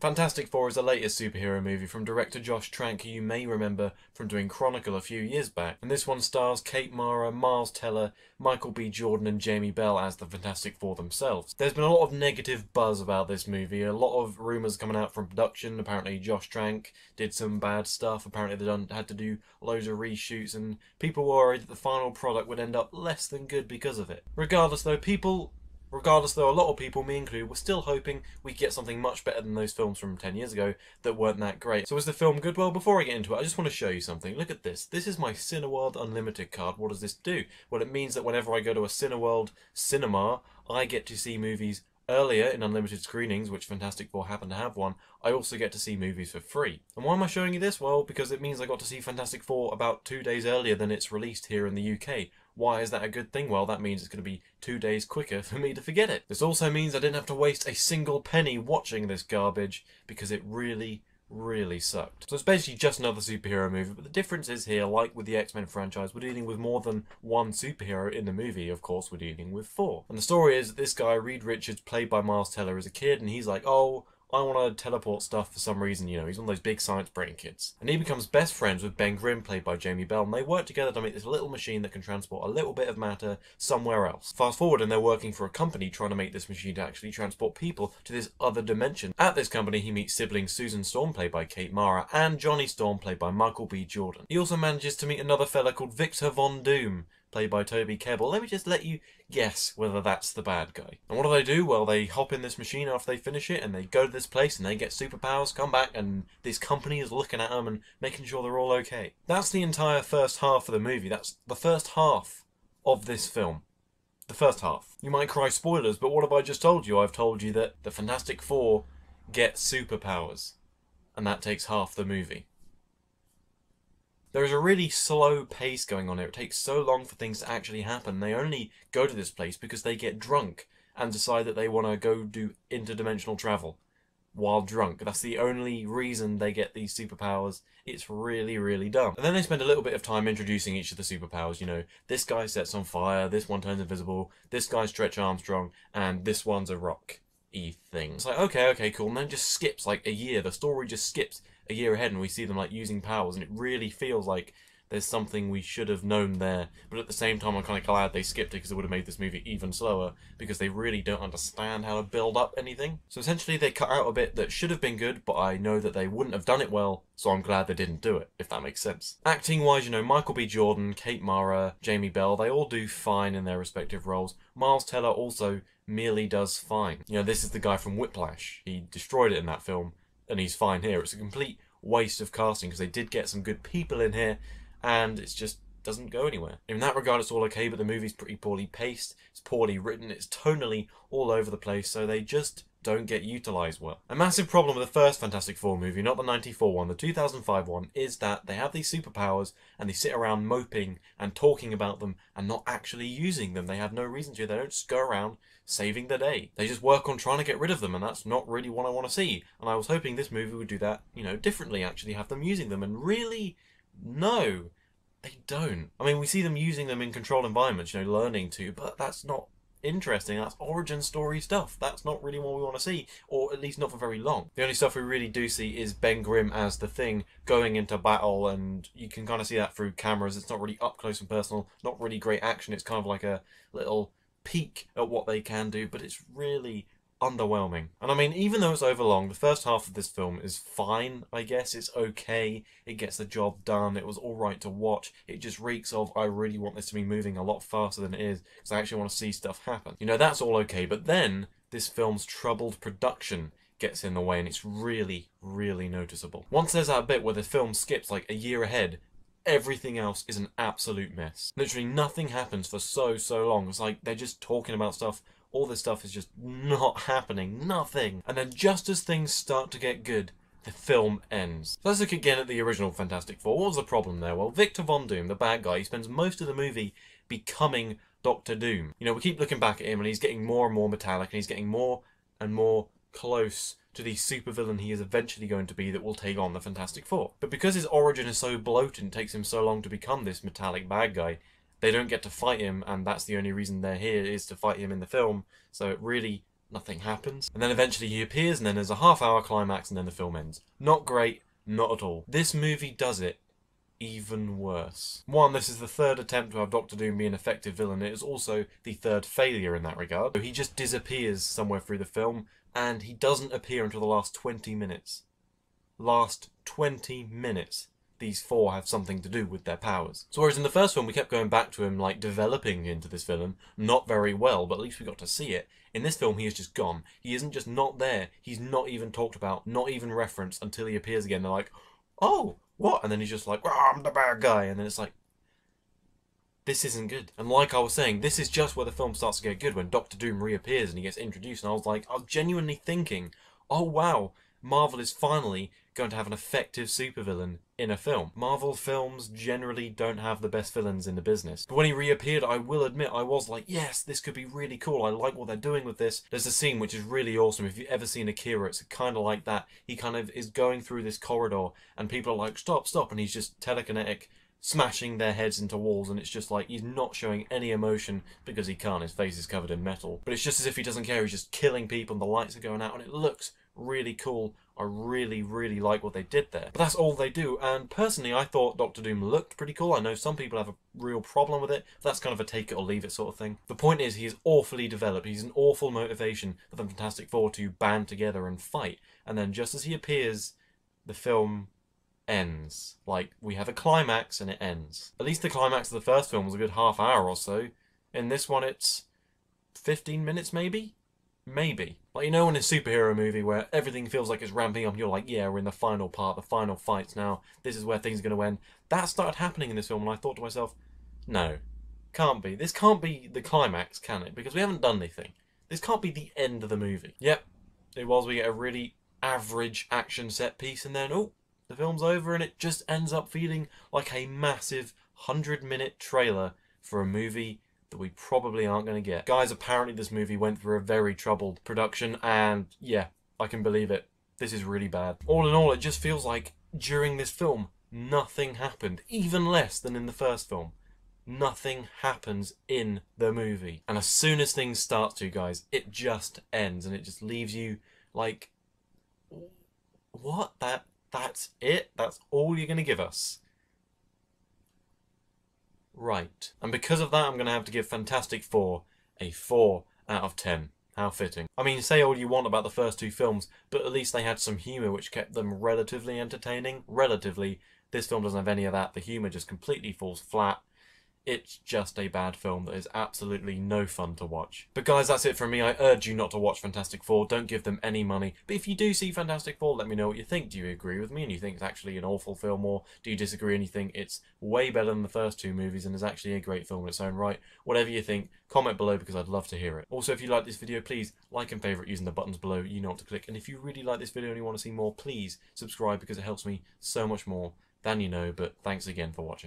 Fantastic Four is the latest superhero movie from director Josh Trank, who you may remember from doing Chronicle a few years back. And this one stars Kate Mara, Miles Teller, Michael B. Jordan and Jamie Bell as the Fantastic Four themselves. There's been a lot of negative buzz about this movie, a lot of rumours coming out from production. Apparently Josh Trank did some bad stuff, apparently they had to do loads of reshoots, and people were worried that the final product would end up less than good because of it. Regardless though, a lot of people, me included, were still hoping we'd get something much better than those films from 10 years ago that weren't that great. So was the film good? Well, before I get into it, I just want to show you something. Look at this. This is my Cineworld Unlimited card. What does this do? Well, it means that whenever I go to a Cineworld cinema, I get to see movies earlier in unlimited screenings, which Fantastic Four happen to have one. I also get to see movies for free. And why am I showing you this? Well, because it means I got to see Fantastic Four about 2 days earlier than it's released here in the UK. Why is that a good thing? Well, that means it's going to be 2 days quicker for me to forget it. This also means I didn't have to waste a single penny watching this garbage, because it really sucked. So it's basically just another superhero movie, but the difference is here, like with the X-Men franchise, we're dealing with more than one superhero in the movie. Of course, we're dealing with four. And the story is that this guy, Reed Richards, played by Miles Teller, is a kid, and he's like, oh, I want to teleport stuff for some reason, you know, he's one of those big science brain kids. And he becomes best friends with Ben Grimm, played by Jamie Bell, and they work together to make this little machine that can transport a little bit of matter somewhere else. Fast forward, and they're working for a company trying to make this machine to actually transport people to this other dimension. At this company, he meets siblings Susan Storm, played by Kate Mara, and Johnny Storm, played by Michael B. Jordan. He also manages to meet another fella called Victor Von Doom, played by Toby Kebbell. Let me just let you guess whether that's the bad guy. And what do? Well, they hop in this machine after they finish it, and they go to this place, and they get superpowers, come back, and this company is looking at them and making sure they're all okay. That's the entire first half of the movie. That's the first half of this film. The first half. You might cry spoilers, but what have I just told you? I've told you that the Fantastic Four get superpowers, and that takes half the movie. There is a really slow pace going on here. It takes so long for things to actually happen. They only go to this place because they get drunk and decide that they want to go do interdimensional travel while drunk. That's the only reason they get these superpowers. It's really dumb. And then they spend a little bit of time introducing each of the superpowers. You know, this guy sets on fire, this one turns invisible, this guy's Stretch Armstrong, and this one's a rock-y thing. It's like, okay, cool. And then it just skips like a year. The story just skips a year ahead, and we see them like using powers, and it really feels like there's something we should have known there. But at the same time, I'm kind of glad they skipped it, because it would have made this movie even slower, because they really don't understand how to build up anything. So essentially they cut out a bit that should have been good, but I know that they wouldn't have done it well, so I'm glad they didn't do it, if that makes sense. Acting wise, you know, Michael B. Jordan, Kate Mara, Jamie Bell, they all do fine in their respective roles. Miles Teller also merely does fine. You know, this is the guy from Whiplash. He destroyed it in that film, and he's fine here. It's a complete waste of casting, because they did get some good people in here, and it just doesn't go anywhere. In that regard, it's all okay, but the movie's pretty poorly paced, it's poorly written, it's tonally all over the place, so they just don't get utilised well. A massive problem with the first Fantastic Four movie, not the 94 one, the 2005 one, is that they have these superpowers and they sit around moping and talking about them and not actually using them. They have no reason to. They don't just go around saving the day. They just work on trying to get rid of them, and that's not really what I want to see. And I was hoping this movie would do that, you know, differently, actually have them using them, and really, no, they don't. I mean, we see them using them in controlled environments, you know, learning to, but that's not interesting. That's origin story stuff. That's not really what we want to see, or at least not for very long. The only stuff we really do see is Ben Grimm as the Thing going into battle, and you can kind of see that through cameras. It's not really up close and personal, not really great action. It's kind of like a little peek at what they can do, but it's really underwhelming. And I mean, even though it's overlong, the first half of this film is fine, I guess. It's okay, it gets the job done, it was alright to watch. It just reeks of, I really want this to be moving a lot faster than it is, because I actually want to see stuff happen. You know, that's all okay, but then this film's troubled production gets in the way, and it's really noticeable. Once there's that bit where the film skips like a year ahead, everything else is an absolute mess. Literally nothing happens for so long. It's like they're just talking about stuff. All this stuff is just not happening. Nothing. And then just as things start to get good, the film ends. So let's look again at the original Fantastic Four. What was the problem there? Well, Victor Von Doom, the bad guy, he spends most of the movie becoming Doctor Doom. You know, we keep looking back at him, and he's getting more and more metallic, and he's getting more and more close to the supervillain he is eventually going to be that will take on the Fantastic Four. But because his origin is so bloated and takes him so long to become this metallic bad guy, they don't get to fight him, and that's the only reason they're here, is to fight him in the film, so it really nothing happens. And then eventually he appears, and then there's a half-hour climax, and then the film ends. Not great, not at all. This movie does it even worse. One, this is the third attempt to have Doctor Doom be an effective villain. It is also the third failure in that regard. So he just disappears somewhere through the film, and he doesn't appear until the last 20 minutes. Last 20 minutes. These four have something to do with their powers. So whereas in the first film we kept going back to him, like, developing into this villain, not very well, but at least we got to see it. In this film he is just gone. He isn't just not there, he's not even talked about, not even referenced until he appears again. They're like, oh, what? And then he's just like, oh, I'm the bad guy. And then it's like, this isn't good. And like I was saying, this is just where the film starts to get good, when Doctor Doom reappears and he gets introduced. And I was genuinely thinking, oh wow, Marvel is finally going to have an effective supervillain in a film. Marvel films generally don't have the best villains in the business. But when he reappeared, I will admit, I was like, yes, this could be really cool. I like what they're doing with this. There's a scene which is really awesome. If you've ever seen Akira, it's kind of like that. He kind of is going through this corridor and people are like, stop, stop. And he's just telekinetic, smashing their heads into walls, and it's just like he's not showing any emotion because he can't. His face is covered in metal. But it's just as if he doesn't care. He's just killing people and the lights are going out and it looks really cool. I really, really like what they did there. But that's all they do, and personally I thought Doctor Doom looked pretty cool. I know some people have a real problem with it. That's kind of a take it or leave it sort of thing. The point is, he is awfully developed. He's an awful motivation for the Fantastic Four to band together and fight. And then just as he appears, the film ends. Like, we have a climax and it ends. At least the climax of the first film was a good half hour or so. In this one it's 15 minutes maybe? Maybe. Like, you know, in a superhero movie where everything feels like it's ramping up and you're like, yeah, we're in the final part, the final fights now, this is where things are going to end. That started happening in this film and I thought to myself, no, can't be. This can't be the climax, can it? Because we haven't done anything. This can't be the end of the movie. Yep, it was. We get a really average action set piece and then, oh, the film's over and it just ends up feeling like a massive 100-minute trailer for a movie that we probably aren't going to get. Guys, apparently this movie went through a very troubled production, and yeah, I can believe it. This is really bad. All in all, it just feels like during this film, nothing happened. Even less than in the first film. Nothing happens in the movie. And as soon as things start to, guys, it just ends, and it just leaves you like, what? That's it? That's all you're going to give us? Right. And because of that, I'm going to have to give Fantastic Four a 4 out of 10. How fitting. I mean, say all you want about the first two films, but at least they had some humour which kept them relatively entertaining. Relatively. This film doesn't have any of that. The humour just completely falls flat. It's just a bad film that is absolutely no fun to watch. But guys, that's it from me. I urge you not to watch Fantastic Four. Don't give them any money. But if you do see Fantastic Four, let me know what you think. Do you agree with me and you think it's actually an awful film, or do you disagree and you think it's way better than the first two movies and is actually a great film in its own right? Whatever you think, comment below because I'd love to hear it. Also, if you like this video, please like and favourite using the buttons below. You know what to click. And if you really like this video and you want to see more, please subscribe because it helps me so much more than you know. But thanks again for watching.